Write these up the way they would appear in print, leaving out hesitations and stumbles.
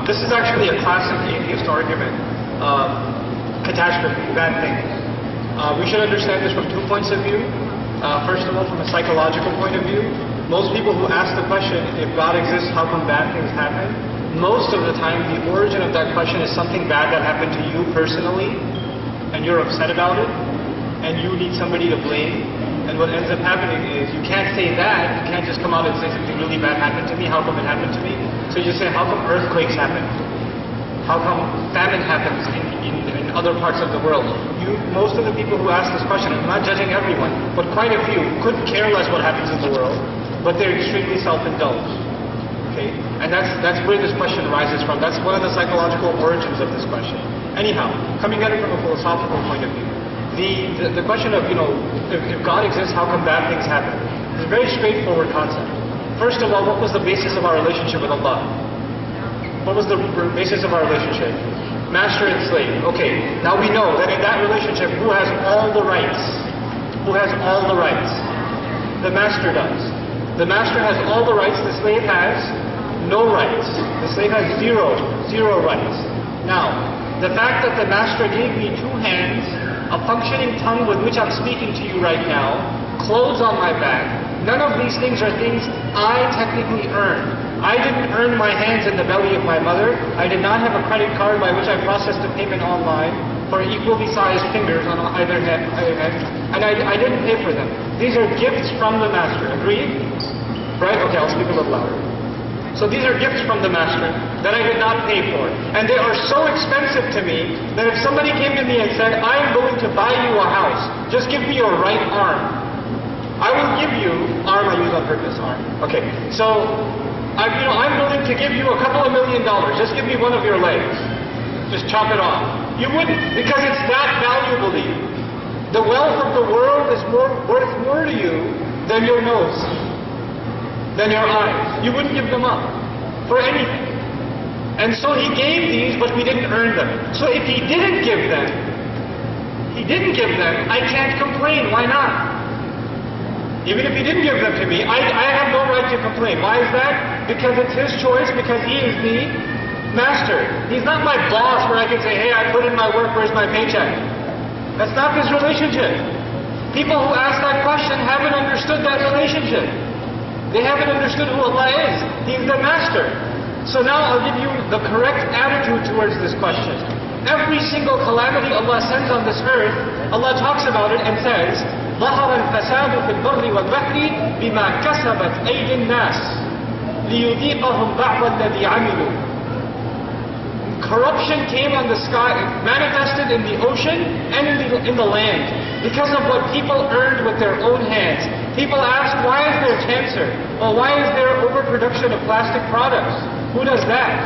This is actually a classic atheist argument. Catastrophe, bad things. We should understand this from 2 points of view. First of all, from a psychological point of view, most people who ask the question, if God exists, how come bad things happen? Most of the time, the origin of that question is something bad that happened to you personally, and you're upset about it, and you need somebody to blame. And what ends up happening is, you can't say that, you can't just come out and say something really bad happened to me, how come it happened to me? So you just say, how come earthquakes happen? How come famine happens in other parts of the world? Most of the people who ask this question, I'm not judging everyone, but quite a few couldn't care less what happens in the world, but they're extremely self-indulged. Okay? And that's where this question arises from. That's one of the psychological origins of this question. Anyhow, coming at it from a philosophical point of view, the question of, if God exists, how come bad things happen? It's a very straightforward concept. First of all, what was the basis of our relationship with Allah? What was the basis of our relationship? Master and slave. Okay, now we know that in that relationship, who has all the rights? Who has all the rights? The master does. The master has all the rights, the slave has no rights. The slave has zero rights. Now, the fact that the master gave me 2 hands, a functioning tongue with which I'm speaking to you right now, clothes on my back, none of these things are things I technically earned. I didn't earn my hands in the belly of my mother. I did not have a credit card by which I processed a payment online for equally sized fingers on either hand, and I didn't pay for them. These are gifts from the master. Agreed? Right? Okay, I'll speak a little louder. So these are gifts from the master that I did not pay for. And they are so expensive to me that if somebody came to me and said, I am going to buy you a house, just give me your right arm. I will give you, arm I use on purpose, arm. Okay, so I'm willing to give you a couple of $1 million. Just give me one of your legs. Just chop it off. You wouldn't, because it's that valuable to you. The wealth of the world is worth more to you than your nose, than your eyes. You wouldn't give them up for anything. And so he gave these, but we didn't earn them. So if he didn't give them, I can't complain. Why not? Even if he didn't give them to me, I have no right to complain. Why is that? Because it's his choice, because he is the master. He's not my boss where I can say, hey, I put in my work, where's my paycheck? That's not this relationship. People who ask that question haven't understood that relationship. They haven't understood who Allah is. He's the master. So now I'll give you the correct attitude towards this question. Every single calamity Allah sends on this earth, Allah talks about it and says, ظهر الفساد في البر والبحر بما كسبت أيدي الناس ليذيقهم بعض الذي عملوا. Corruption came on the sky, manifested in the ocean and in the land because of what people earned with their own hands. People ask, why is there cancer? Well, why is there overproduction of plastic products? Who does that?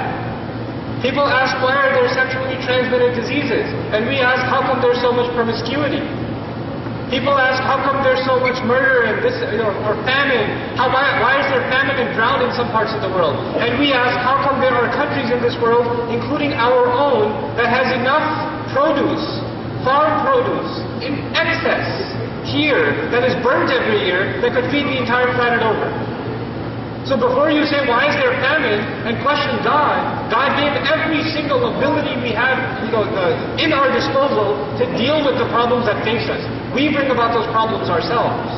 People ask, why are there sexually transmitted diseases? And we ask, how come there's so much promiscuity? People ask, how come there's so much murder and this, or famine? Why is there famine and drought in some parts of the world? And we ask, how come there are countries in this world, including our own, that has enough produce, farm produce, in excess here, that is burnt every year, that could feed the entire planet over? So before you say, why is there famine, and question God, God gave every single ability we have in our disposal to deal with the problems that face us. We bring about those problems ourselves.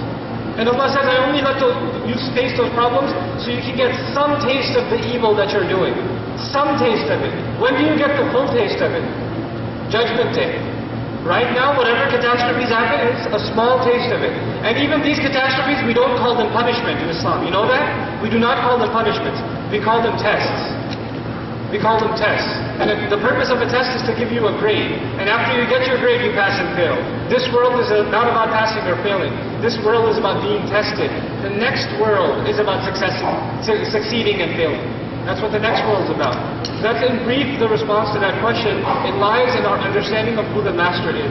And Allah says, I only let you face those problems so you can get some taste of the evil that you're doing. Some taste of it. When do you get the full taste of it? Judgment Day. Right now, whatever catastrophes happen, it's a small taste of it. And even these catastrophes, we don't call them punishment in Islam. You know that? We do not call them punishments. We call them tests. We call them tests. And the purpose of a test is to give you a grade. And after you get your grade, you pass and fail. This world is not about passing or failing. This world is about being tested. The next world is about succeeding and failing. That's what the next world is about. That's in brief the response to that question. It lies in our understanding of who the master is,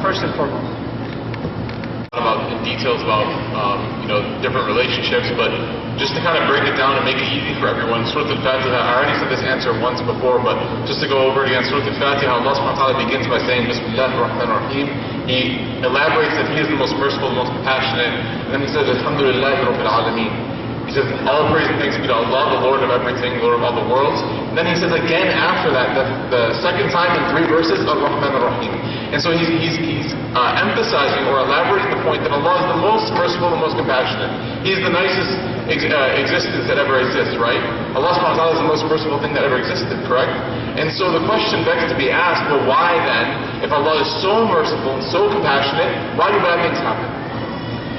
first and foremost. In details about different relationships, but just to kind of break it down and make it easy for everyone, Surah Al-Fatiha, I already said this answer once before, but just to go over it again, Surah Al-Fatiha, Allah subhanahu wa ta'ala begins by saying, Bismillahir Rahmanir Rahim. He elaborates that He is the most merciful, the most compassionate, and then He says, Alhamdulillahi Rabbil Alameen. He says, all praise and thanks be to Allah, the Lord of everything, Lord of all the worlds. Then he says again after that, the second time in 3 verses, Ar-Rahman Ar-Rahim. And so he's emphasizing or elaborating the point that Allah is the most merciful and most compassionate. He's the nicest existence that ever exists, right? Allah subhanahu wa ta'ala is the most merciful thing that ever existed, correct? And so the question begs to be asked, well, why then, if Allah is so merciful and so compassionate, why do bad things happen?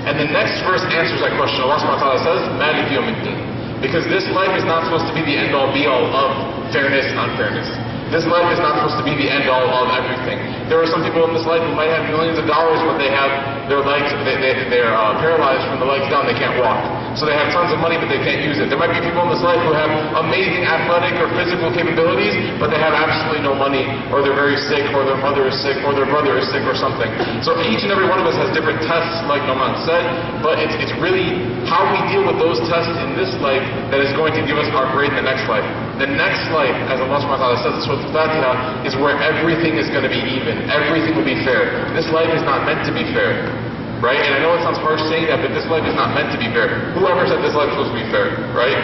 And the next verse answers that question. Allah subhanahu wa ta'ala says, Malik yawmiddin. Because this life is not supposed to be the end-all be-all of fairness and unfairness. This life is not supposed to be the end-all of everything. There are some people in this life who might have millions of dollars, but they have their legs, they're paralyzed from the legs down, they can't walk. So they have tons of money, but they can't use it. There might be people in this life who have amazing athletic or physical capabilities, but they have absolutely no money, or they're very sick, or their mother is sick, or their brother is sick, or something. So each and every one of us has different tests, like Noman said, but it's really how we deal with those tests in this life that is going to give us our grade in the next life. The next life, as Allah subhanahu wa ta'ala says in Surah Al-Fatiha, is where everything is going to be even. Everything will be fair. This life is not meant to be fair. Right? And I know it sounds harsh saying that, but this life is not meant to be fair. Whoever said this life is supposed to be fair, right?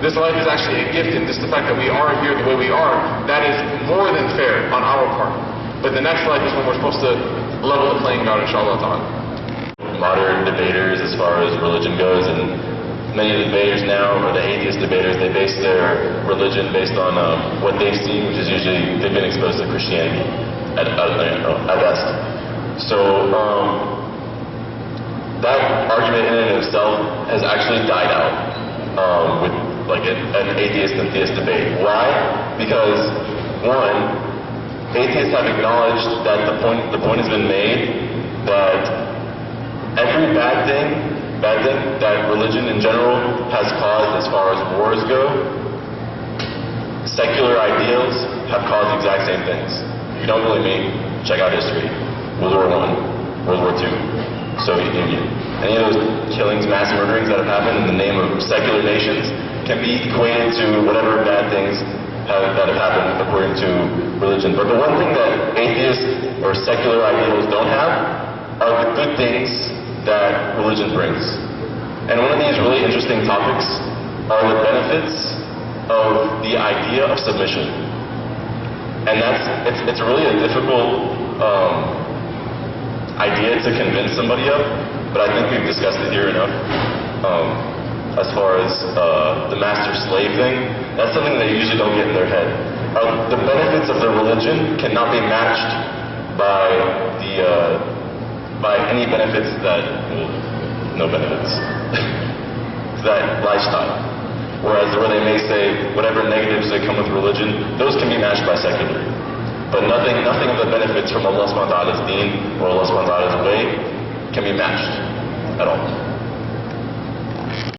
This life is actually a gift, and just the fact that we are here the way we are, that is more than fair on our part. But the next life is when we're supposed to level the playing ground, inshallah ta'ala. Modern debaters as far as religion goes, and many of the debaters now, or the atheist debaters, they base their religion based on what they've seen, which is usually they've been exposed to Christianity at best. So that argument in and of itself has actually died out with like an atheist and theist debate. Why? Because one, atheists have acknowledged that the point has been made that every bad thing that religion in general has caused as far as wars go, secular ideals have caused the exact same things. If you don't believe me, check out history. World War I, World War II, Soviet Union. Any of those killings, mass murderings that have happened in the name of secular nations can be equated to whatever bad things that have happened according to religion. But the one thing that atheists or secular ideals don't have are the good things that religion brings. And one of these really interesting topics are the benefits of the idea of submission. And it's really a difficult idea to convince somebody of, but I think we've discussed it here enough. As far as the master-slave thing, that's something they usually don't get in their head. The benefits of their religion cannot be matched by any benefits no benefits, that lifestyle. Where they may say whatever negatives that come with religion, those can be matched by secular. But nothing of the benefits from Allah subhanahu wa ta'ala's deen or Allah subhanahu wa ta'ala's way can be matched at all.